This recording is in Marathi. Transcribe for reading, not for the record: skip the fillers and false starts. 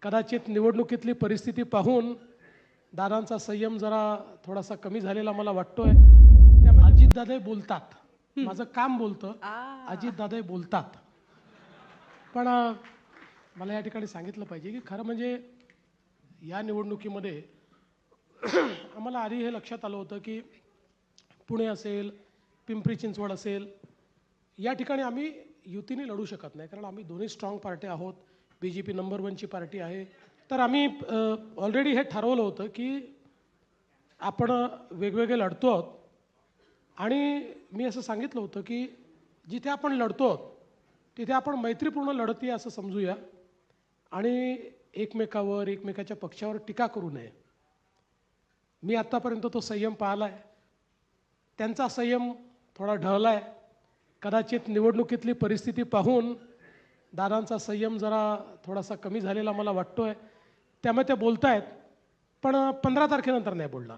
कदाचित निवडणुकीतली परिस्थिती पाहून दादांचा संयम जरा थोडासा कमी झालेला मला वाटतोय. त्यामुळे अजितदादा बोलतात, माझं काम बोलतं, अजितदादा बोलतात. पण मला या ठिकाणी सांगितलं पाहिजे की खरं म्हणजे या निवडणुकीमध्ये आम्हाला आधी हे लक्षात आलं होतं की पुणे असेल, पिंपरी चिंचवड असेल, या ठिकाणी आम्ही युतीने लढू शकत नाही, कारण आम्ही दोन्ही स्ट्रॉंग पार्टी आहोत. BJP नंबर 1ची पार्टी आहे. तर आम्ही ऑलरेडी हे ठरवलं होतं की आपण वेगवेगळे लढतो आहोत. आणि मी असं सांगितलं होतं की जिथे आपण लढतो आहोत तिथे आपण मैत्रीपूर्ण लढती असं समजूया आणि एकमेकावर, एकमेकाच्या पक्षावर टीका करू नये. मी आत्तापर्यंत तो संयम पाहिला आहे. त्यांचा संयम थोडा ढळला आहे. कदाचित निवडणुकीतली परिस्थिती पाहून दादांचा संयम जरा थोडासा कमी झालेला मला वाटतोय. त्यामुळे ते बोलत आहेत, पण 15 तारखेनंतर नाही बोलणार.